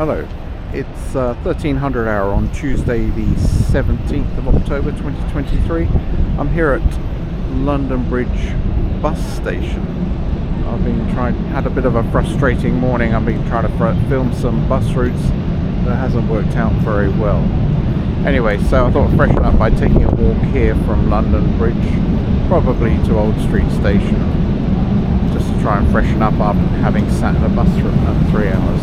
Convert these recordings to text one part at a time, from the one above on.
Hello, it's 1300 hour on Tuesday the 17th of October 2023. I'm here at London Bridge bus station. I've been had a bit of a frustrating morning. I've been trying to film some bus routes that hasn't worked out very well. Anyway, so I thought I'd freshen up by taking a walk here from London Bridge, probably to Old Street Station, just to try and freshen up after having sat in a bus for 3 hours.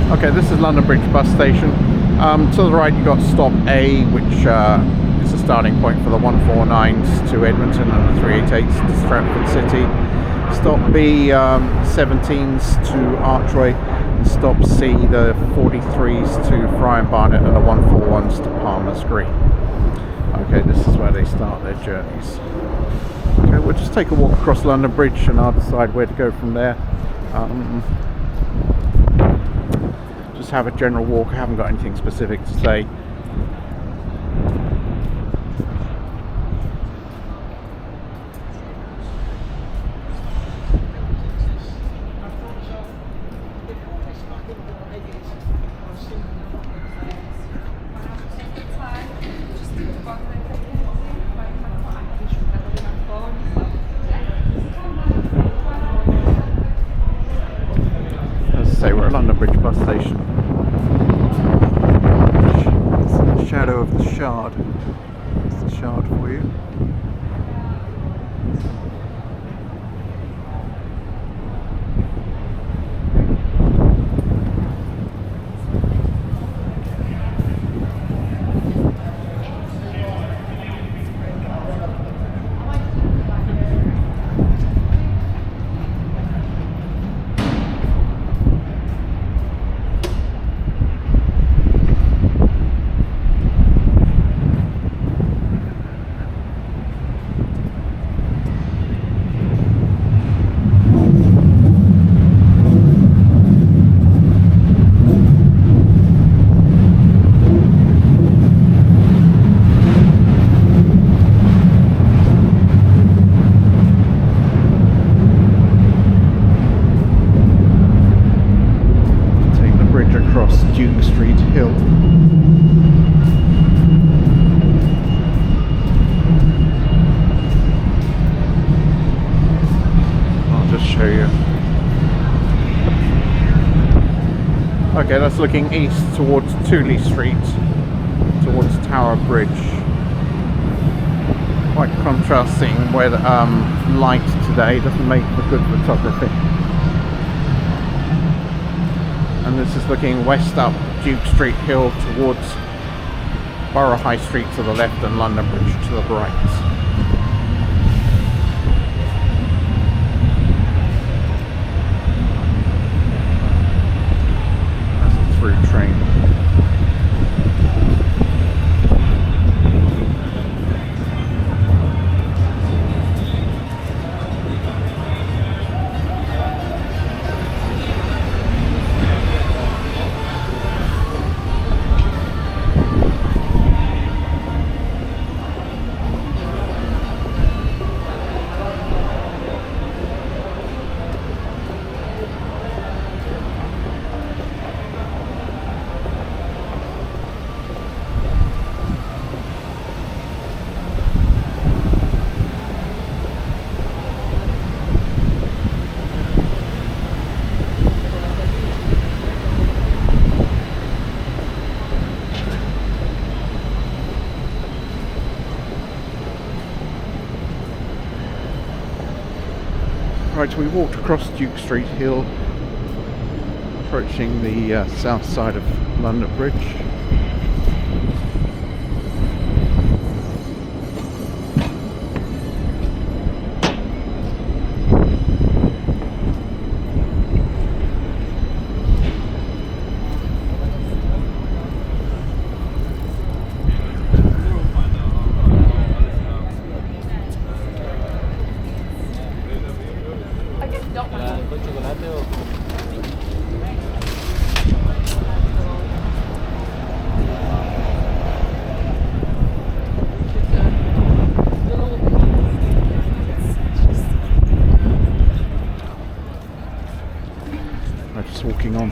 Okay, this is London Bridge bus station. To the right you've got stop A, which is the starting point for the 149s to Edmonton and the 388s to Stratford City. Stop B, 17s to Archway, and stop C, the 43s to Fry and Barnet and the 141s to Palmer's Green. Okay, this is where they start their journeys. Okay, we'll just take a walk across London Bridge and I'll decide where to go from there. Just have a general walk. I haven't got anything specific to say. We're at London Bridge bus station. It's the shadow of the Shard. It's the Shard for you. Across Duke Street Hill. I'll just show you. Okay, that's looking east towards Tooley Street, towards Tower Bridge. Quite contrasting where the light today doesn't make for good photography. And this is looking west up Duke Street Hill towards Borough High Street to the left and London Bridge to the right. That's a through train. Right, so we walked across Duke Street Hill, approaching the south side of London Bridge.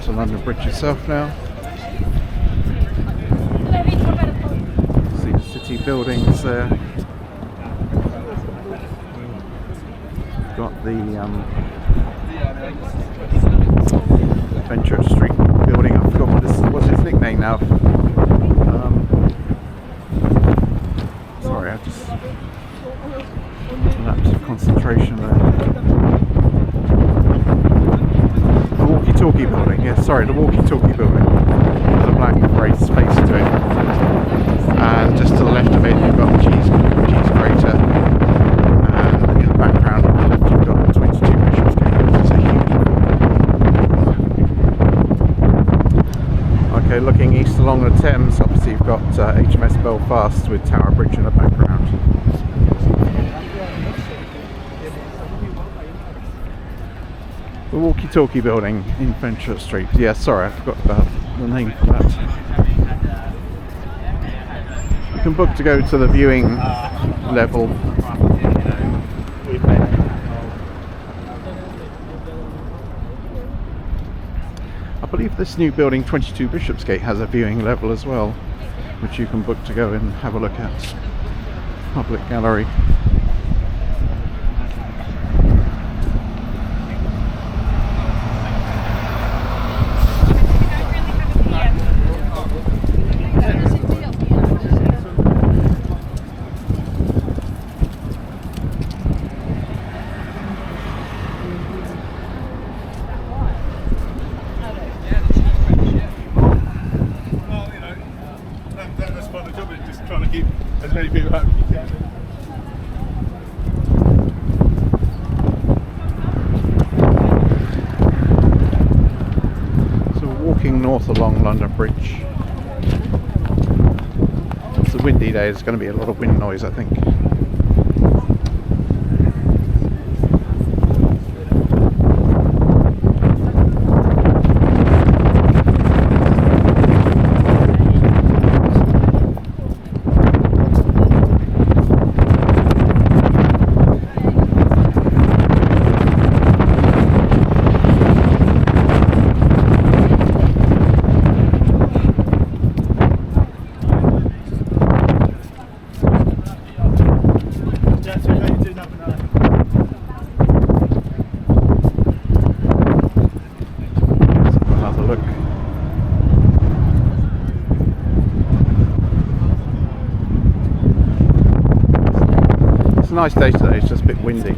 onto London Bridge itself now. See the city buildings there. Got the Venture Street building. I forgot what's its nickname now. Sorry, I just lapse of concentration there. The walkie-talkie building. Yeah, sorry, the walkie-talkie building. With a black grey space to it. And just to the left of it, you've got the cheese grater. And in the background, on the left, you've got the 22 Bishopsgate, which is a huge. Okay, looking east along the Thames, obviously you've got HMS Belfast with Tower Bridge in the background. The walkie-talkie building in Fenchurch Street. Yeah, sorry, I forgot about the name for that. You can book to go to the viewing level. I believe this new building, 22 Bishopsgate, has a viewing level as well, which you can book to go and have a look at. Public gallery. North along London Bridge. It's a windy day, there's going to be a lot of wind noise, I think. Nice day today, it's just a bit windy.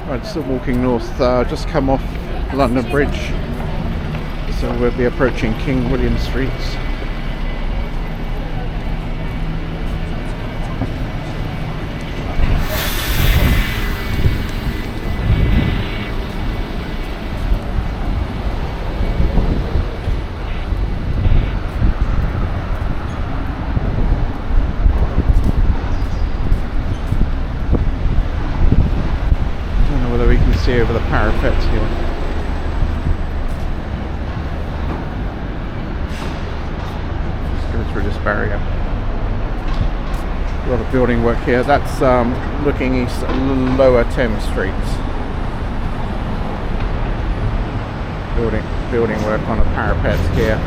Right, still walking north, just come off London Bridge, so we'll be approaching King William Street. See over the parapet here. through this barrier. A lot of building work here. That's looking east at Lower Thames Street. Building work on a parapet here.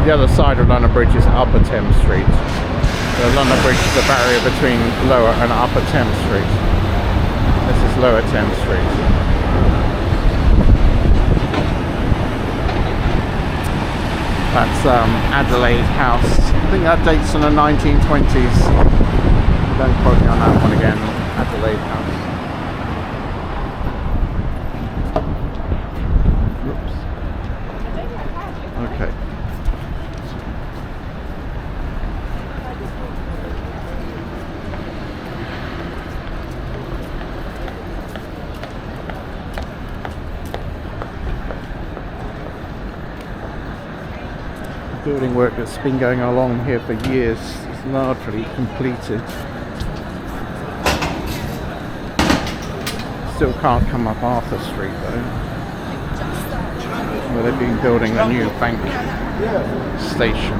The other side of London Bridge is Upper Thames Street. The London Bridge is the barrier between Lower and Upper Thames Street. This is Lower Thames Street. That's Adelaide House. I think that dates from the 1920s. Don't quote me on that one again. Adelaide House. Okay. Building work that's been going along here for years is largely completed. Still can't come up Arthur Street though, where they've been building a new bank station,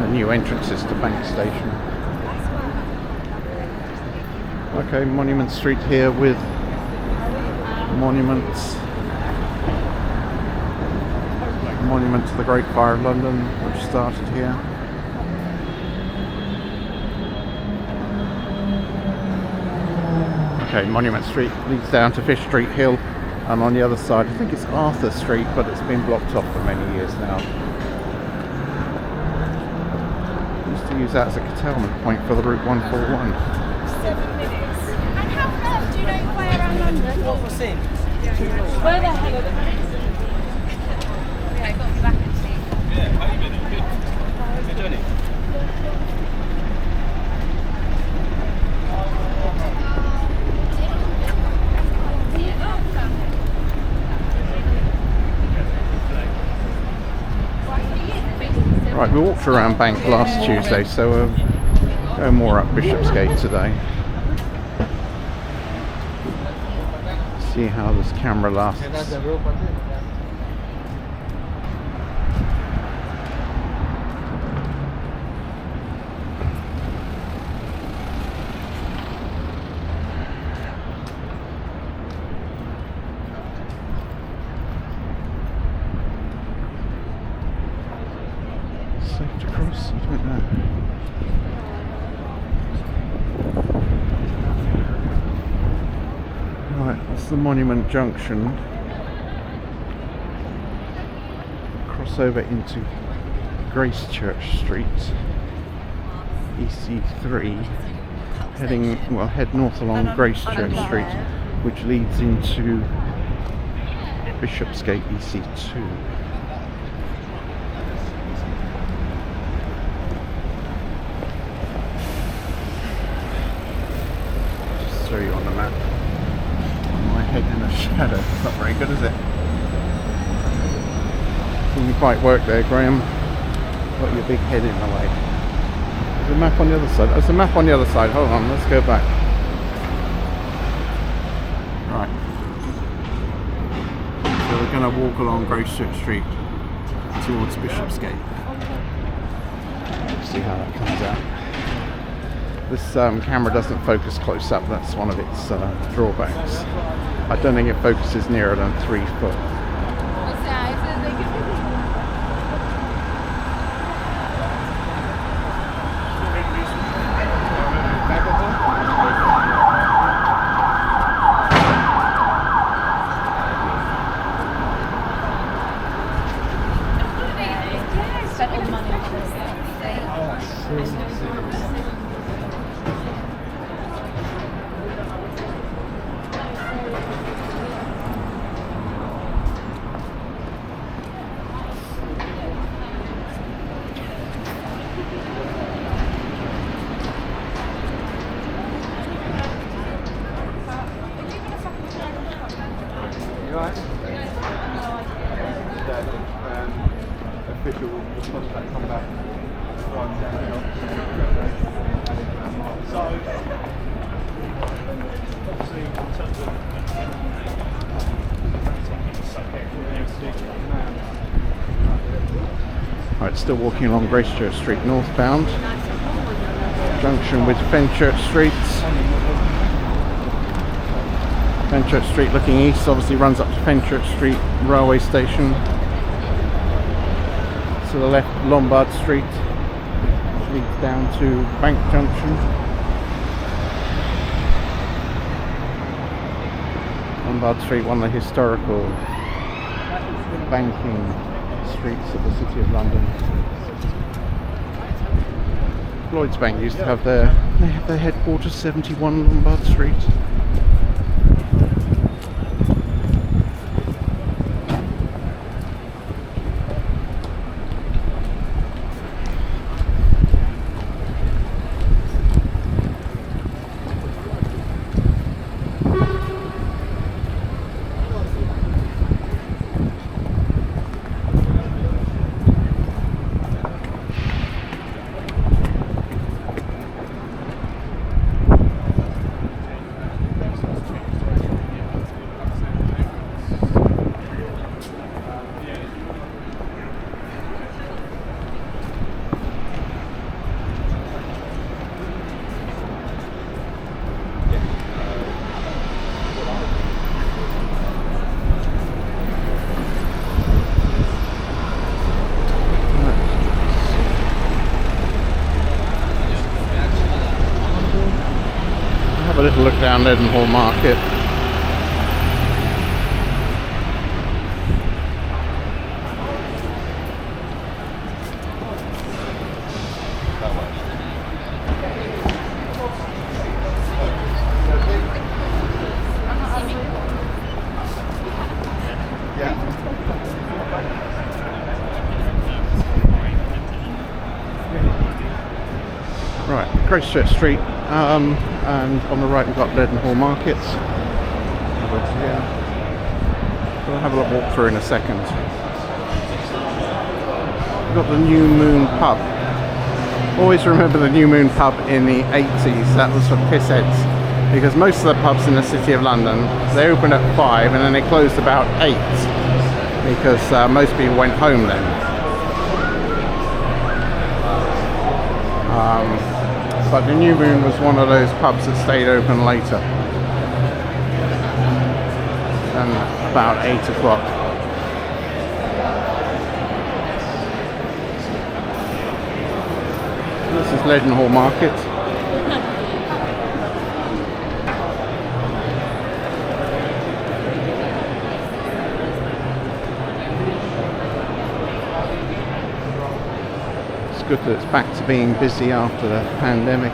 the new entrances to Bank Station. Okay, Monument Street here with monuments. Monument to the Great Fire of London, which started here. Okay, Monument Street leads down to Fish Street Hill, and on the other side, I think it's Arthur Street, but it's been blocked off for many years now. Used to use that as a curtailment point for the Route 141. 7 minutes. And how far do you know your way around London? What was in? Where the hell are they? Yeah, got to be back and see. Yeah, how you been? Good. Good journey. Right, we walked around Bank last Tuesday, so we'll go more up Bishopsgate today. See how this camera lasts. Safe to cross? I don't know. Right, that's the Monument Junction. Cross over into Gracechurch Street, EC3. Head north along Gracechurch Street, which leads into Bishopsgate, EC2. Show you on the map. My head in the shadow. It's not very good, is it? Didn't quite work there, Graham. Got your big head in the way. There's a map on the other side. There's a map on the other side. Hold on, let's go back. Right. So we're going to walk along Gracechurch Street towards Bishopsgate. See how that comes out. This camera doesn't focus close up, that's one of its drawbacks. I don't think it focuses nearer than 3 foot. Official contract come back. So, obviously, in terms of Right, still walking along Gracechurch Street northbound. Junction with Fenchurch Street. Fenchurch Street looking east obviously runs up to Fenchurch Street railway station. To the left, Lombard Street, which leads down to Bank Junction. Lombard Street, one of the historical banking streets of the City of London. Lloyds Bank used to have their headquarters, 71 Lombard Street. Have a little look down Leadenhall Market. Right, Gracechurch Street, and on the right we've got Leadenhall Market. We'll have a little walk through in a second. We've got the New Moon Pub. Always remember the New Moon Pub in the 80s, that was for pissheads. Because most of the pubs in the City of London, they opened at 5 and then they closed about 8. Because most people went home then. But the New Moon was one of those pubs that stayed open later than about 8 o'clock. This is Leadenhall Market. Good that it's back to being busy after the pandemic.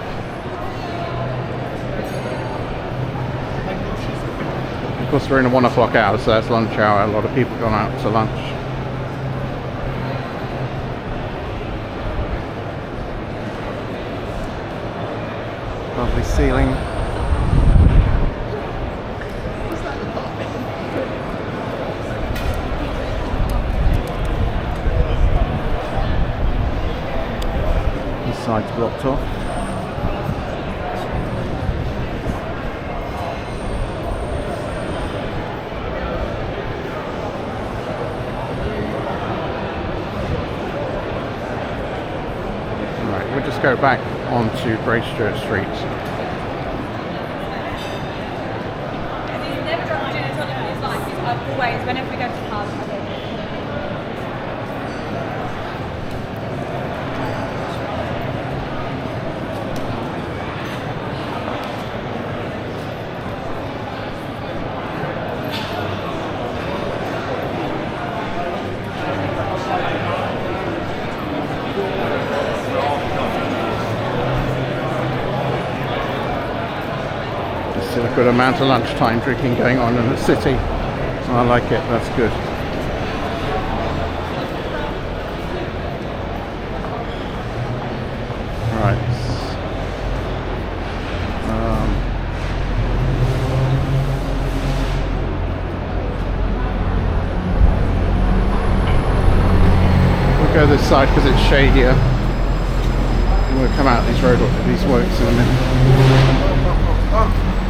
Of course we're in a 1 o'clock hour, so that's lunch hour. A lot of people gone out to lunch. Lovely ceiling. Sides blocked off. Right, we'll just go back onto Gracechurch Street. He's never dropped a gin and tonic in his life. He's always, whenever we go to the pub, Still a good amount of lunchtime drinking going on in the city. I like it, that's good. Right. We'll go this side because it's shadier. And we'll come out these works in a minute.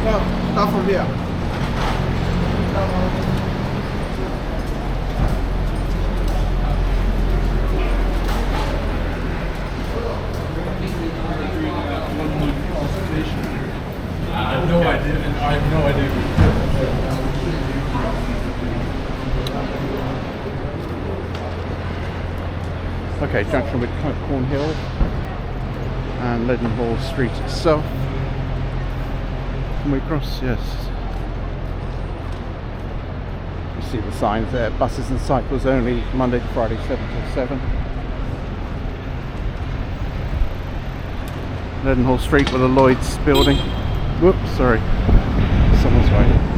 No, not from here. Okay, junction with Cornhill and Leadenhall Street itself. Can we cross? Yes. You see the signs there. Buses and cycles only, Monday to Friday, 7 till 7. Leadenhall Street with a Lloyd's building. Whoops, sorry. Someone's waiting.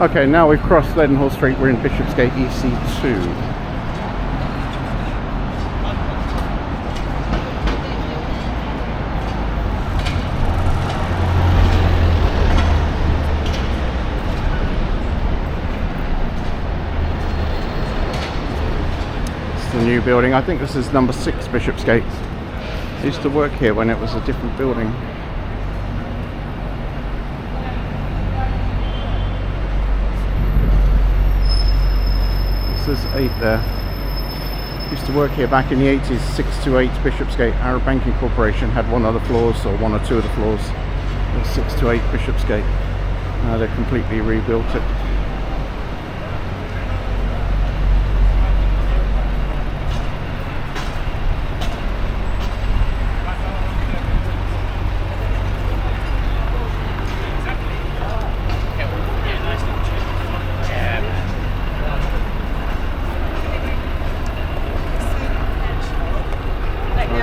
Okay, now we've crossed Leadenhall Street. We're in Bishopsgate EC2. The new building. I think this is number 6 Bishopsgate. I used to work here when it was a different building. This is 8 there. Used to work here back in the 80s, 628 Bishopsgate. Arab Banking Corporation had one of the floors, or one or two of the floors. 628 Bishopsgate. Now they've completely rebuilt it.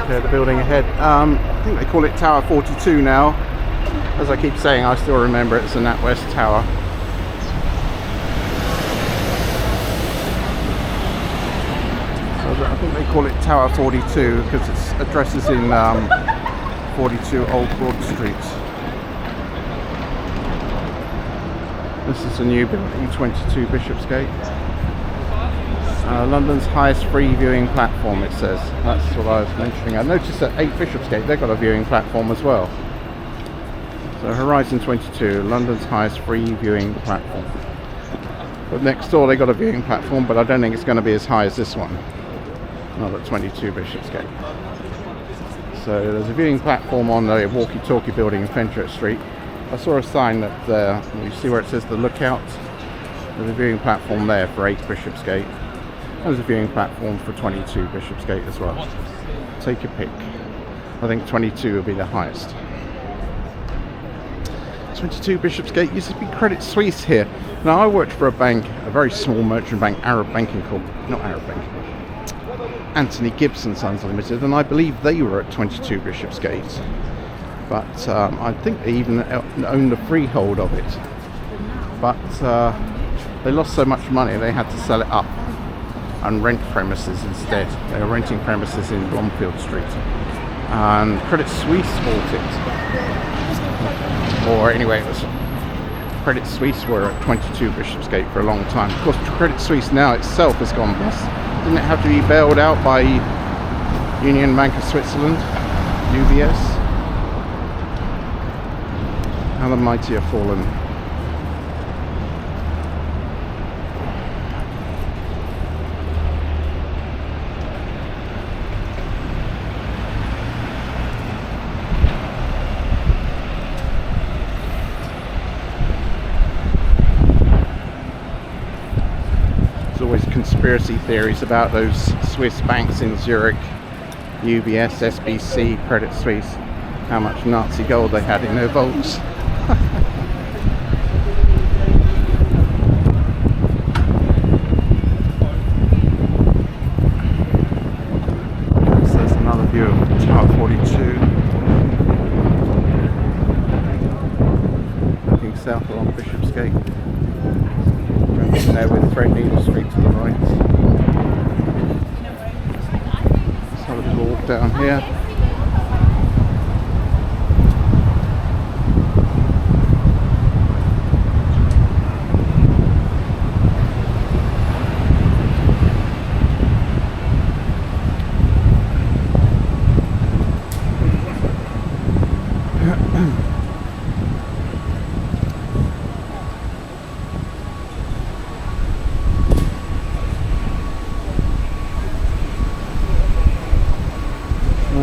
Okay, the building ahead. I think they call it Tower 42 now. As I keep saying, I still remember it's the NatWest Tower. So I think they call it Tower 42 because its address is in 42 Old Broad Street. This is a new building, 22 Bishopsgate. London's highest free viewing platform, it says. That's what I was mentioning. I noticed that 8 Bishopsgate, they've got a viewing platform as well. So Horizon 22, London's highest free viewing platform. But next door they've got a viewing platform, but I don't think it's going to be as high as this one. Not at 22 Bishopsgate. So there's a viewing platform on the walkie-talkie building in Fenchurch Street. I saw a sign that, you see where it says the Lookout? There's a viewing platform there for 8 Bishopsgate. There's a viewing platform for 22 Bishopsgate as well. Take your pick. I think 22 will be the highest. 22 Bishopsgate used to be Credit Suisse here. Now I worked for a bank, a very small merchant bank, Arab Banking Corp. Not Arab Banking. Anthony Gibson Sons Limited, and I believe they were at 22 Bishopsgate. But I think they even owned the freehold of it. But they lost so much money they had to sell it up and rent premises instead. They were renting premises in Bunhill Street, and Credit Suisse bought it. Or anyway, it was Credit Suisse were at 22 Bishopsgate for a long time. Of course, Credit Suisse now itself has gone bust. Didn't it have to be bailed out by Union Bank of Switzerland, UBS? How the mighty have fallen. Always conspiracy theories about those Swiss banks in Zurich, UBS, SBC, Credit Suisse, how much Nazi gold they had in their vaults. So there's another view of Tower 42. Looking south along Bishopsgate. There with Threadneedle Street to the right. Let's have a little walk down here.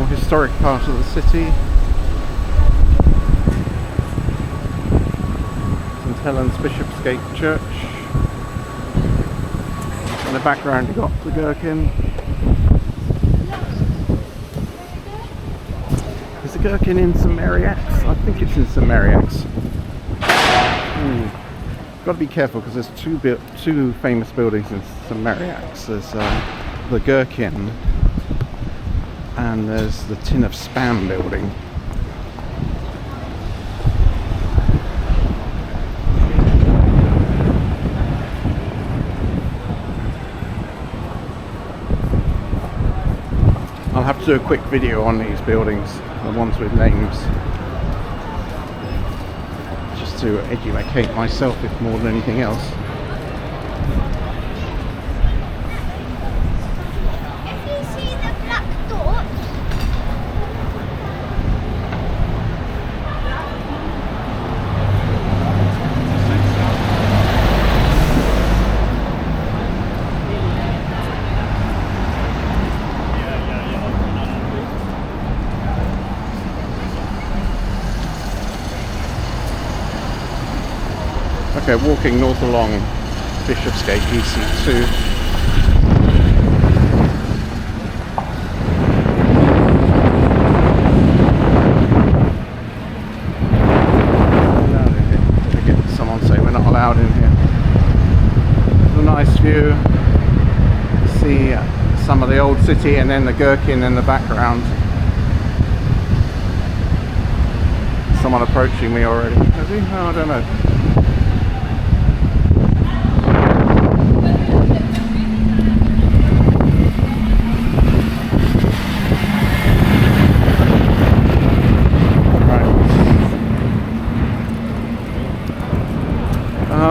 Historic part of the city. St Helens Bishopsgate Church. background you've got the Gherkin. Is the Gherkin in St Mary Axe? I think it's in St Mary Axe. Got to be careful because there's two famous buildings in St Mary Axe. There's the Gherkin and there's the Tin of Spam building. I'll have to do a quick video on these buildings, the ones with names, just to educate myself if more than anything else. If you see the black dot, Okay, walking north along Bishopsgate EC2. Someone say we're not allowed in here. It's a nice view. See some of the old city and then the Gherkin in the background. Someone approaching me already. Is he? Oh, I don't know.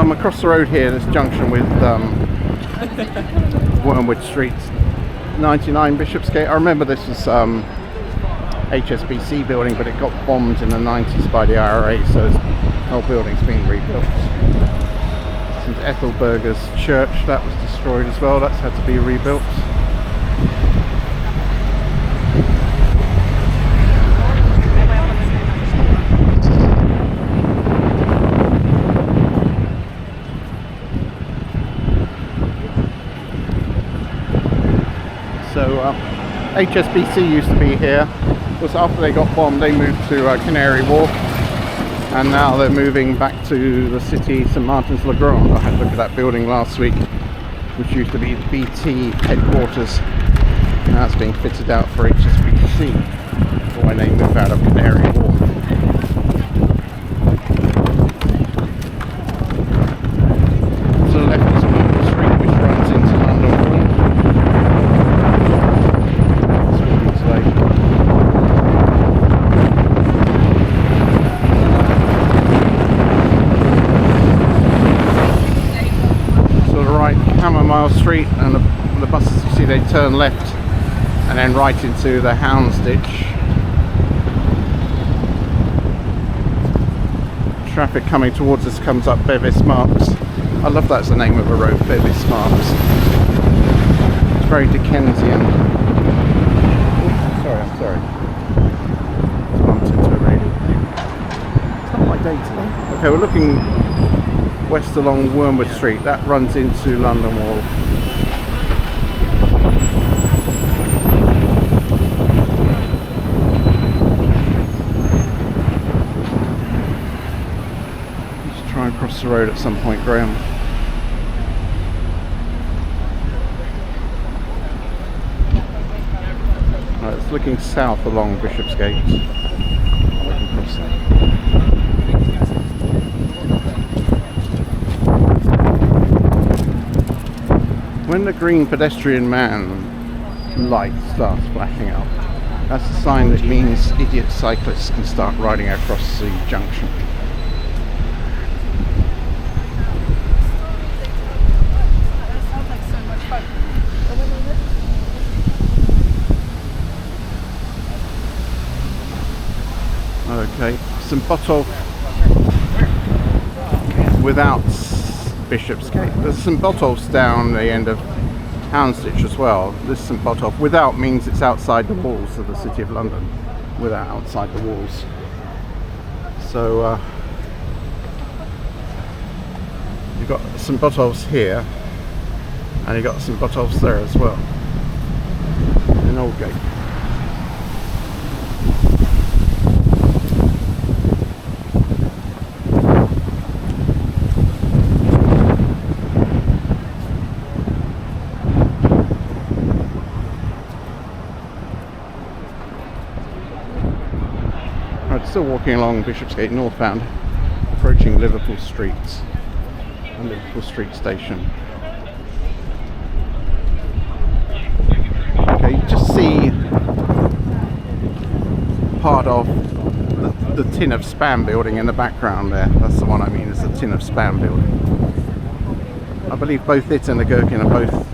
Across the road here, this junction with Wormwood Street, 99 Bishopsgate. I remember this was HSBC building, but it got bombed in the 90s by the IRA, so the whole building's been rebuilt. St Ethelburga's church, that was destroyed as well, that's had to be rebuilt. So HSBC used to be here. Of course, after they got bombed, they moved to Canary Wharf, and now they're moving back to the city, St Martin's Le Grand. I had a look at that building last week, which used to be the BT headquarters. Now it's being fitted out for HSBC when they move out of Canary Wharf. To the left is Bunhill Street, which runs into London Wall. Mile Street, and the buses, you see, they turn left and then right into the Houndsditch. Traffic coming towards us comes up Bevis Marks. I love that's the name of a road, Bevis Marks. It's very Dickensian. I'm sorry. Bumped into a radio. It's not my day today. Okay, we're looking west along Wormwood Street. That runs into London Wall. Let's try and cross the road at some point, Graham. Right, it's looking south along Bishopsgate. We can cross that. When the green pedestrian man light starts flashing up, that's a sign that means idiot cyclists can start riding across the junction. Okay, St Botolph without Bishopsgate. There's St Botolph's down the end of Houndsditch as well. This St Botolph without means it's outside the walls of the City of London. Without, outside the walls. So you've got St Botolph's here, And you got some bottles there as well. In Aldgate. I'm still walking along Bishopsgate northbound, approaching Liverpool Streets and Liverpool Street Station. Okay, you just see part of the Tin of Spam building in the background there. That's the one I mean, is the Tin of Spam building. I believe both it and the Gherkin are both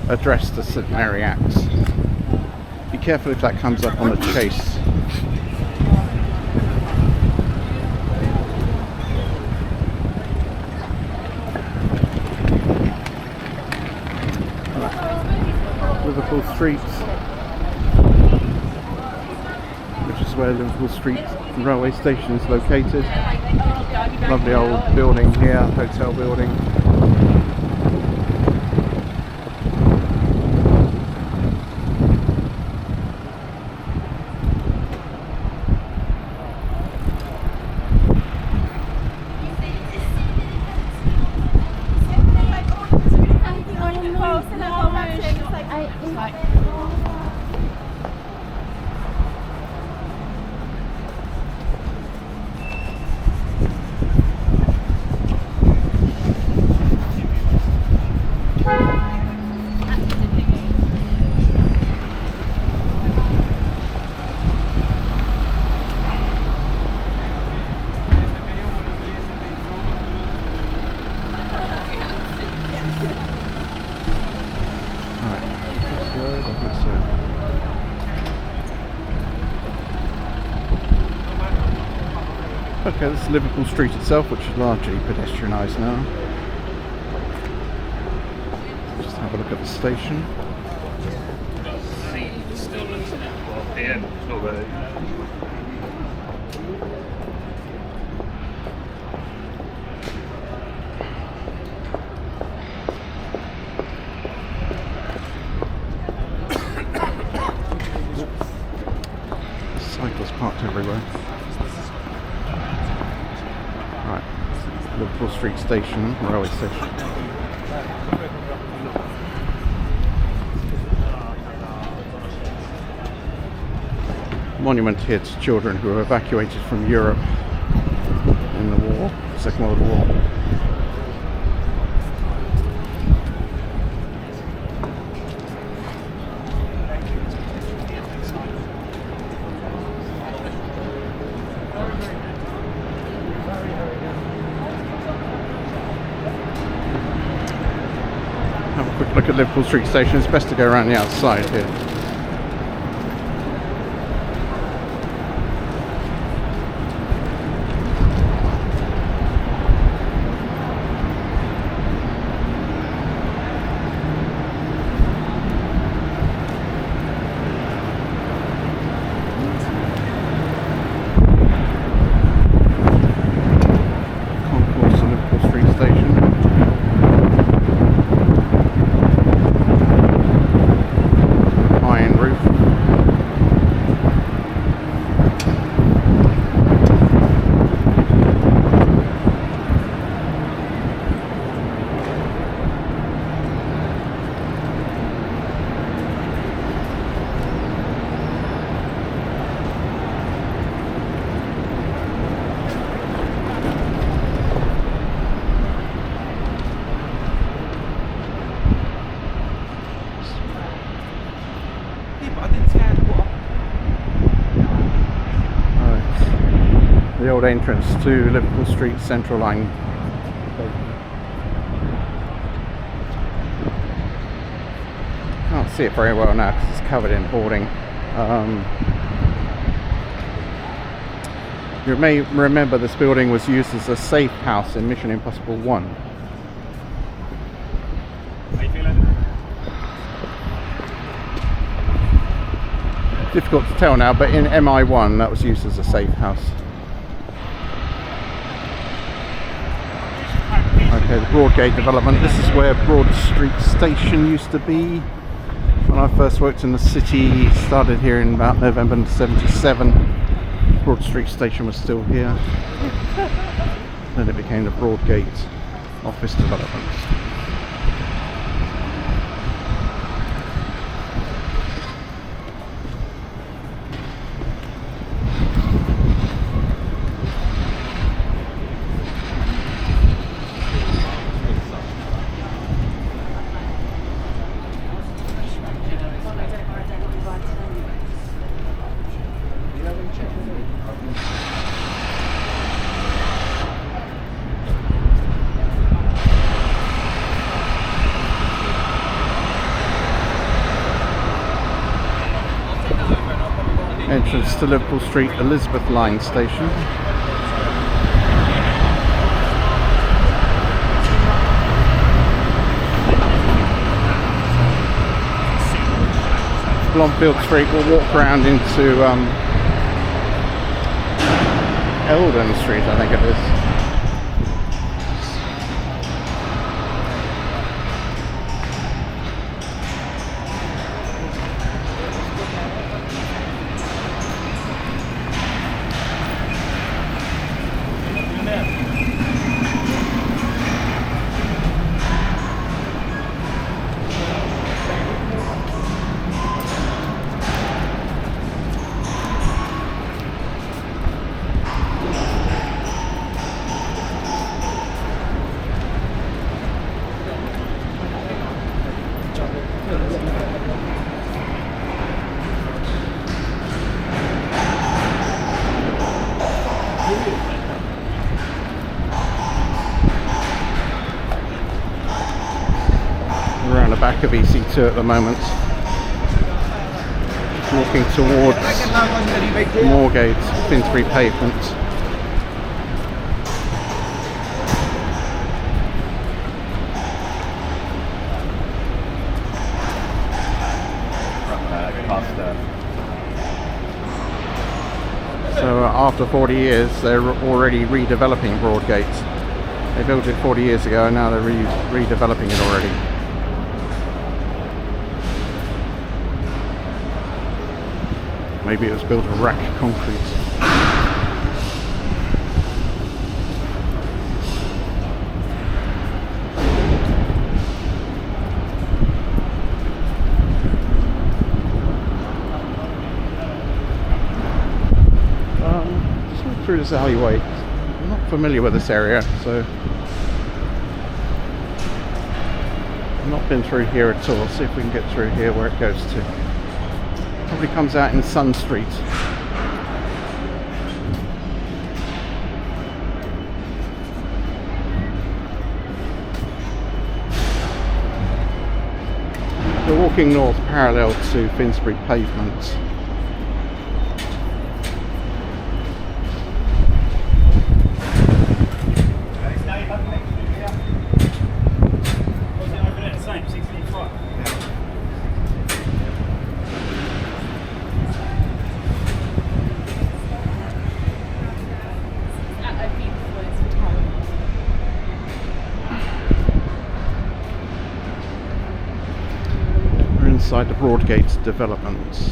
addressed to St Mary Axe. Be careful if that comes up on the chase. Liverpool Streets, which is where Liverpool Street railway station is located. Lovely old building here, hotel building. Okay, this is Liverpool Street itself, which is largely pedestrianised now. Just have a look at the station. Cyclists parked everywhere. Liverpool Street Station, railway station. Monument here to children who were evacuated from Europe in the war, Second World War. Look at Liverpool Street Station. It's best to go around the outside here. Concourse of Liverpool Street Station. The old entrance to Liverpool Street Central Line. Can't see it very well now because it's covered in hoarding. You may remember this building was used as a safe house in Mission Impossible 1. Difficult to tell now, but in MI1 that was used as a safe house. Okay, the Broadgate development. This is where Broad Street Station used to be. When I first worked in the city, started here in about November 77. Broad Street Station was still here. Then it became the Broadgate office development. Entrance to Liverpool Street Elizabeth Line station. Bunhill Street, we'll walk around into Eldon Street, I think it is. Around the back of EC2 at the moment, walking towards Moorgate, Finsbury pavement. So after 40 years they're already redeveloping Broadgate. They built it 40 years ago and now they're redeveloping it already. Maybe it was built of rack concrete. Just walk through this alleyway. I'm not familiar with this area, so I've not been through here at all. See if we can get through here where it goes to. Probably comes out in Sun Street. We're walking north parallel to Finsbury pavement. Inside the Broadgate developments.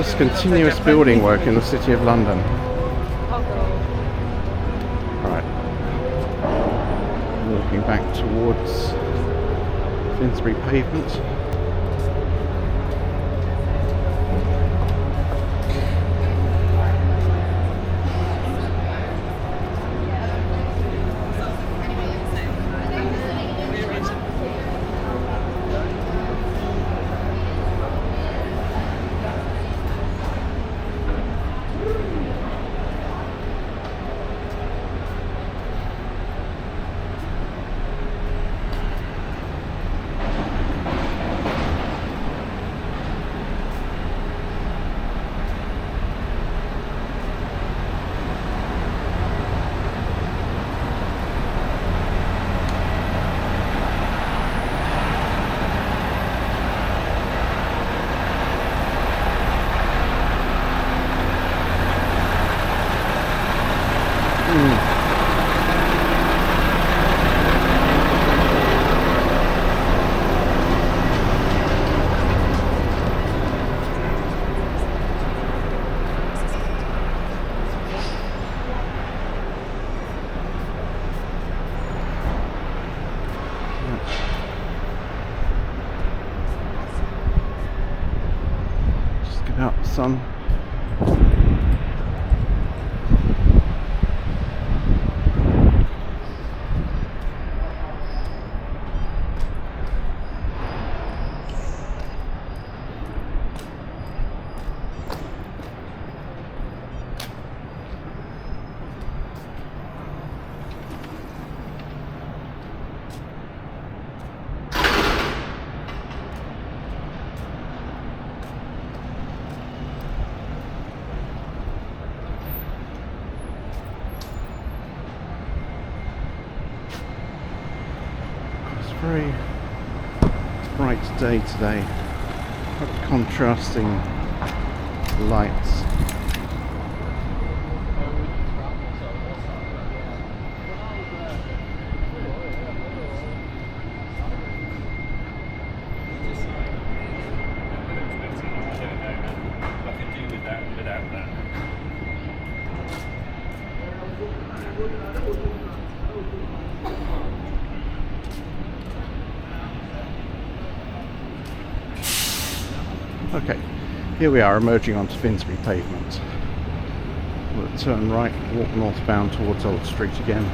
Just continuous building work in the City of London. Right. Walking back towards Finsbury Pavement. Just get out the sun. Very bright day today, quite contrasting lights. I could do with that without that. Okay, here we are emerging onto Finsbury Pavement. We'll turn right, walk northbound towards Old Street again.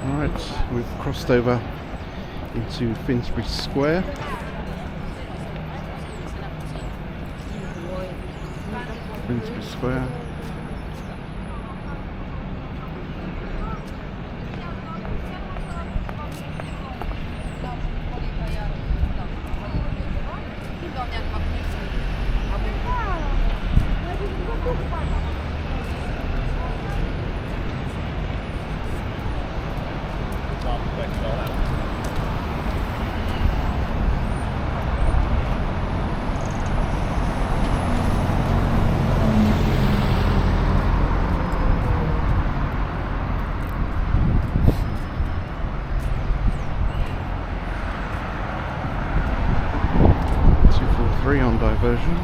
Alright, we've crossed over into Finsbury Square. Finsbury Square. On diversion.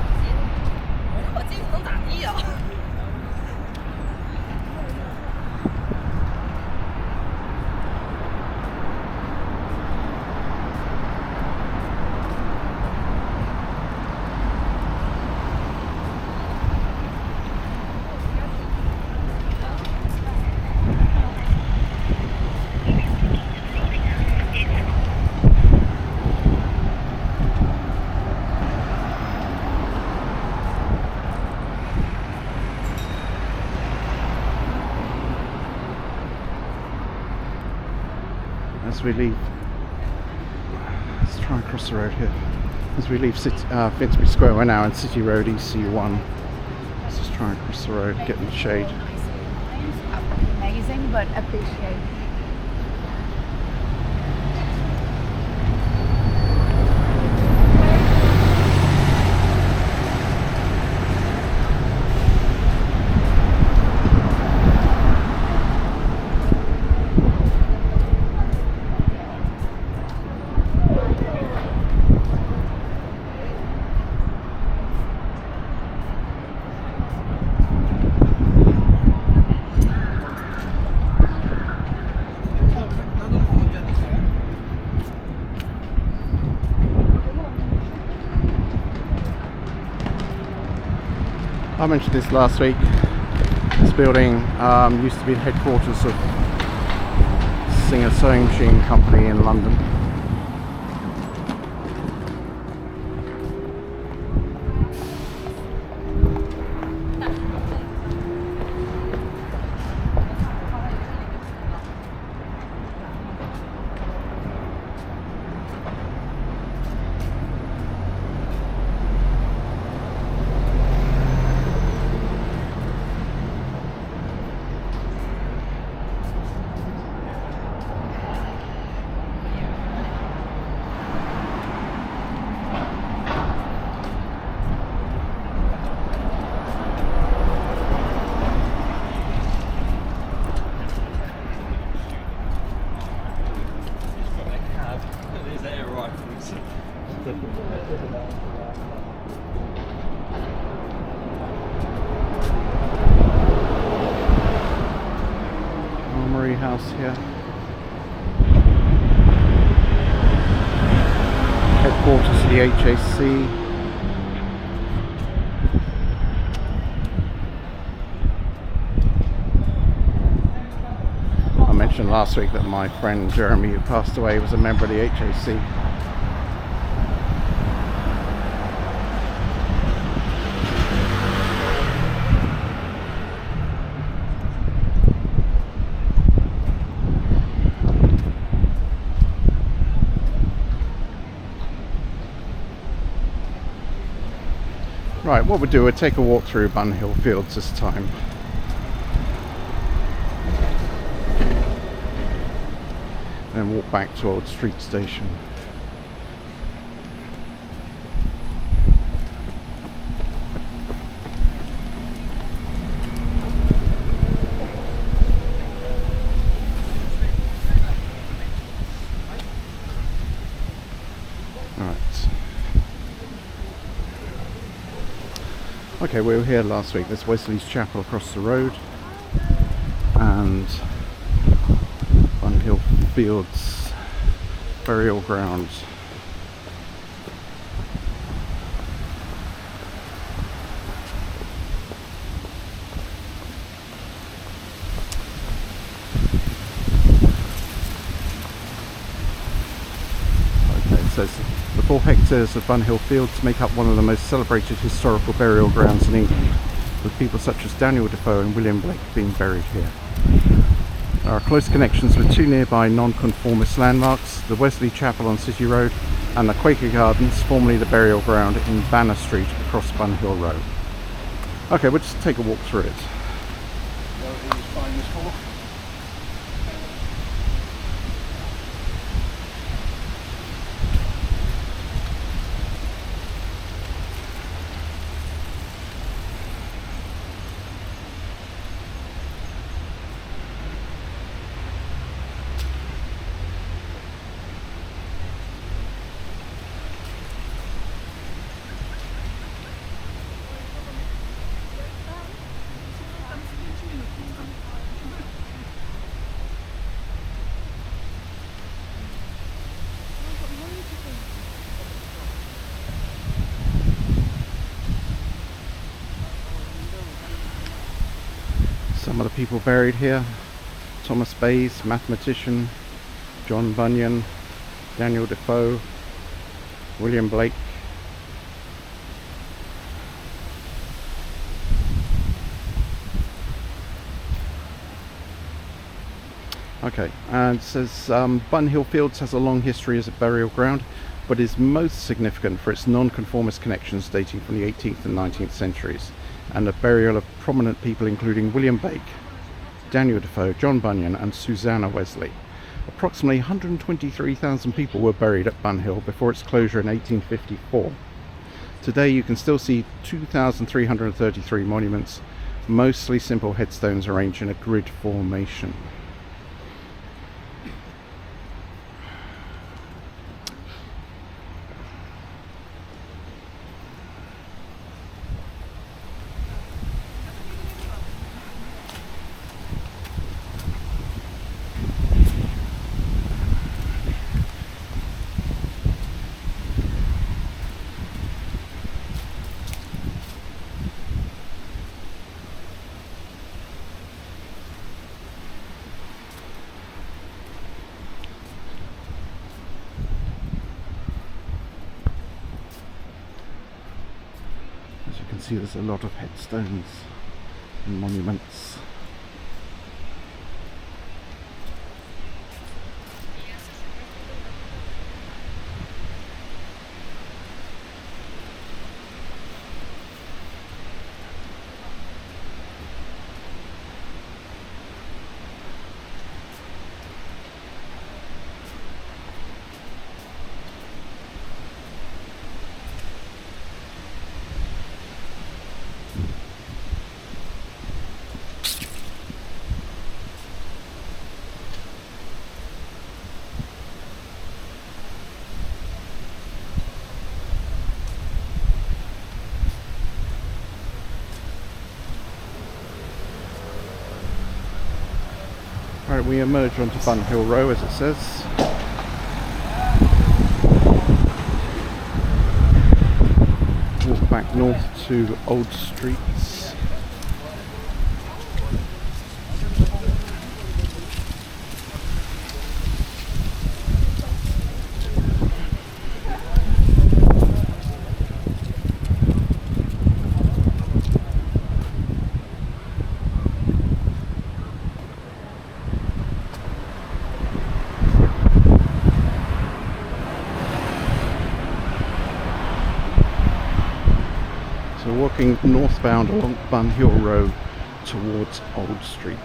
as we leave. Let's try and cross the road here. As we leave Finsbury Square, we're now in City Road EC1. Let's just try and cross the road, get in the shade. Amazing, but appreciate. I mentioned this last week. This building used to be the headquarters of Singer Sewing Machine Company in London. Armory House here. Headquarters of the HAC. I mentioned last week that my friend Jeremy, who passed away, was a member of the HAC. Right, what we'll do, we'll take a walk through Bunhill Fields this time. And walk back to Old Street Station. Okay, we were here last week. There's Wesley's Chapel across the road, and Bunhill Fields burial grounds. Okay, it says the 4 hectares of Bunhill Fields make up one of the most celebrated historical burial grounds in England, with people such as Daniel Defoe and William Blake being buried here. There are close connections with 2 nearby non-conformist landmarks, the Wesley Chapel on City Road and the Quaker Gardens, formerly the burial ground in Banner Street across Bunhill Road. Okay, we'll just take a walk through it. Some of the people buried here: Thomas Bayes, mathematician; John Bunyan; Daniel Defoe; William Blake; Okay, and it says Bunhill Fields has a long history as a burial ground, but is most significant for its non-conformist connections dating from the 18th and 19th centuries, and the burial of prominent people including William Bake, Daniel Defoe, John Bunyan and Susanna Wesley. Approximately 123,000 people were buried at Bunhill before its closure in 1854. Today you can still see 2,333 monuments, mostly simple headstones arranged in a grid formation. As you can see, there's a lot of headstones and monuments. Right, we emerge onto Bunhill Row, as it says. Walk back north to Old Streets. So walking northbound along Bunhill Road towards Old Street.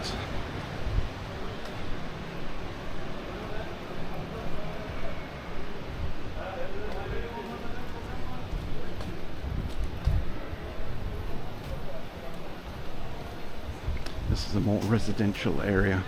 This is a more residential area.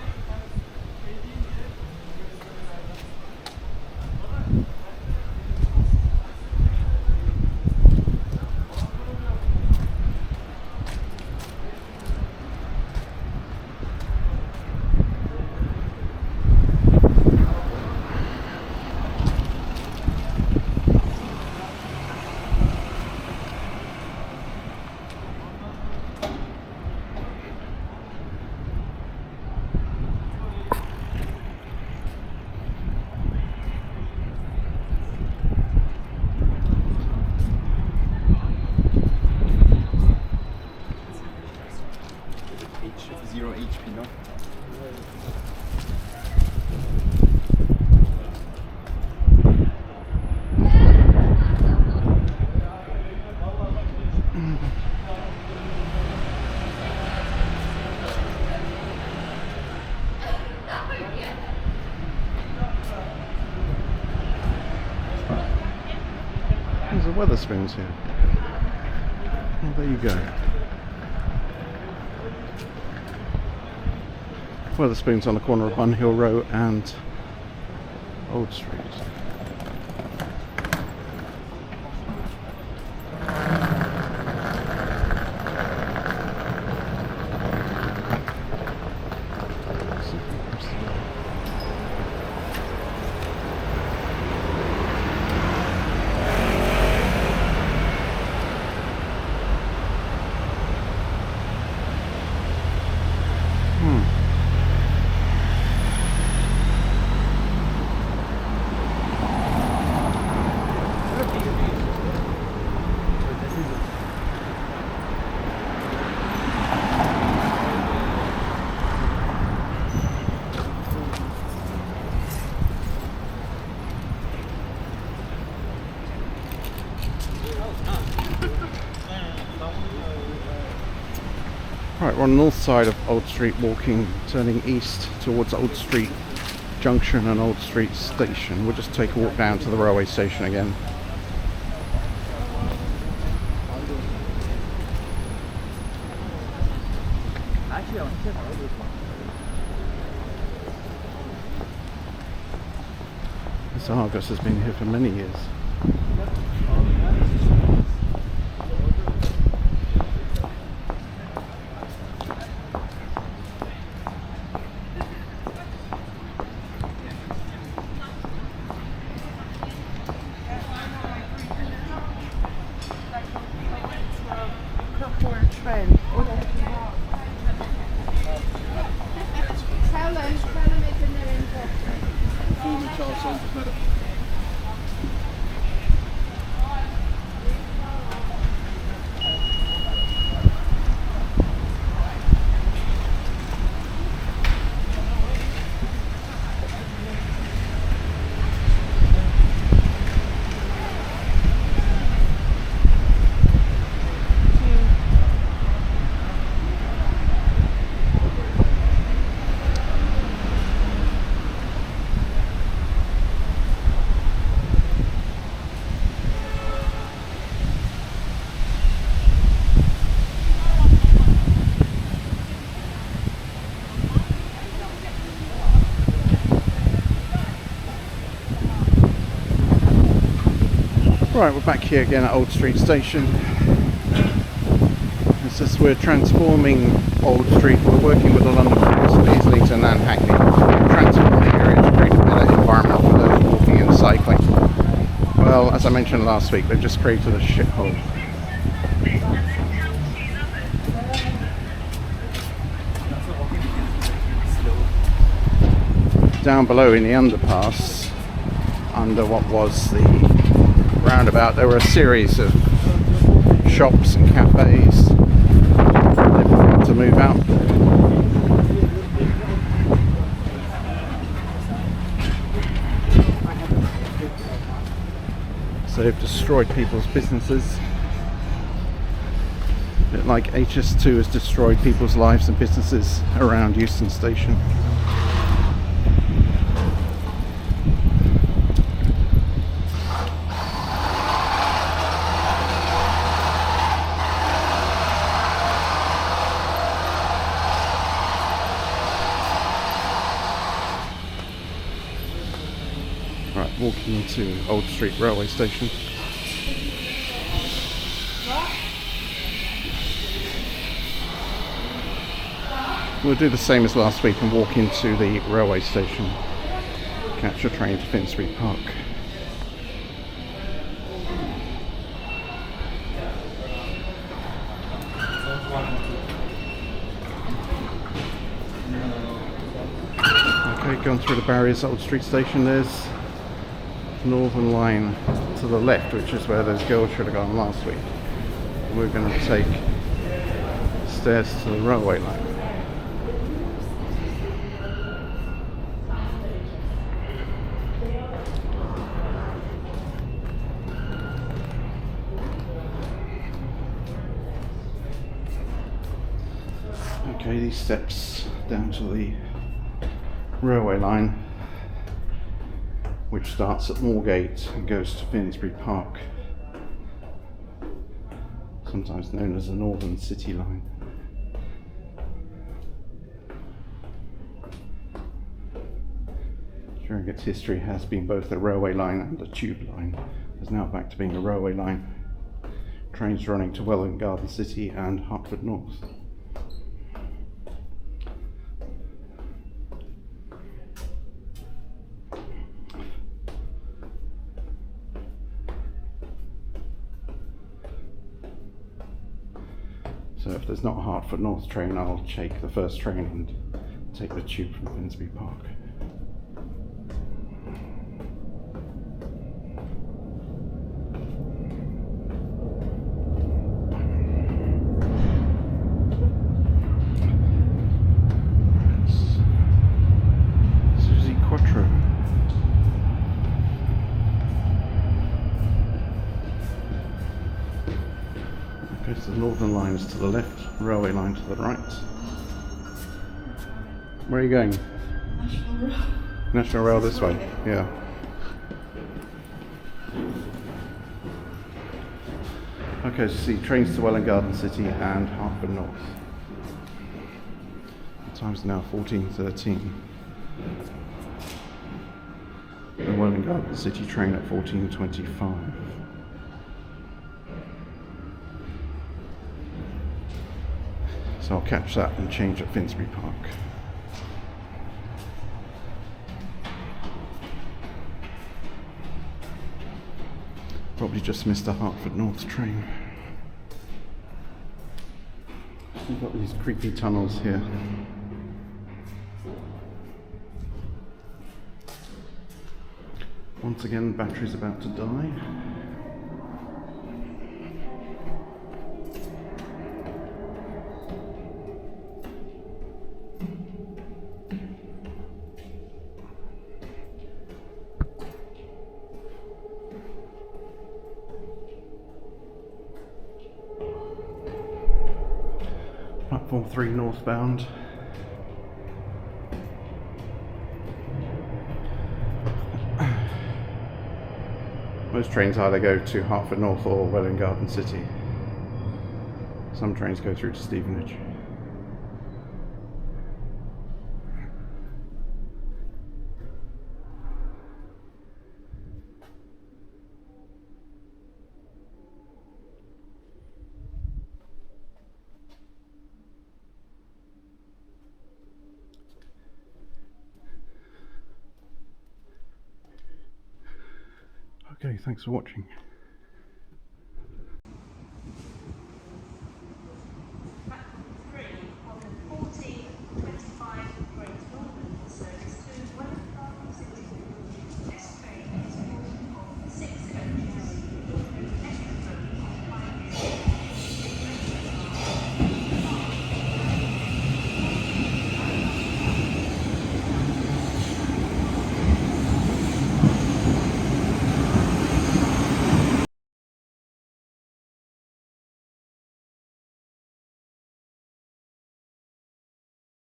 Zero HP, no? There's a Wetherspoons here. Oh, there you go. Wetherspoons on the corner of Bunhill Row and Old Street. Right, we're on the north side of Old Street, walking, turning east towards Old Street Junction and Old Street Station. We'll just take a walk down to the railway station again. This Argus has been here for many years. Right, we're back here again at Old Street Station. It's just we're transforming Old Street. We're working with the London Bridge, Islington and Hackney. Transforming the area to create a better environment for those walking and cycling. Well, as I mentioned last week, they've just created a shithole. Down below in the underpass, under what was the roundabout, there were a series of shops and cafes. They've got to move out. So they've destroyed people's businesses. A bit like HS2 has destroyed people's lives and businesses around Euston Station. Right, walking into Old Street Railway Station. We'll do the same as last week and walk into the railway station, catch a train to Finsbury Park. Okay, gone through the barriers at Old Street Station. There's Northern Line to the left, which is where those girls should have gone last week. We're going to take stairs to the railway line. Okay, these steps down to the railway line, which starts at Moorgate and goes to Finsbury Park, sometimes known as the Northern City Line. During its history has been both a railway line and a tube line. It's now back to being a railway line. Trains running to Welwyn Garden City and Hertford North. So if there's not a Hertford North train, I'll take the first train and take the tube from Finsbury Park. Suzy Quattro. Okay, so the Northern Line lines to the left, railway line to the right. Where are you going? National Rail. National Rail this way, yeah. Okay, so see trains to Welwyn Garden City and Hertford North. The time's now 14:13. The Welwyn Garden City train at 14:25. So I'll catch that and change at Finsbury Park. Probably just missed the Hertford North train. You've got these creepy tunnels here. Once again, the battery's about to die. Platform 3 northbound. Most trains either go to Hertford North or Welwyn Garden City. Some trains go through to Stevenage. Okay, thanks for watching.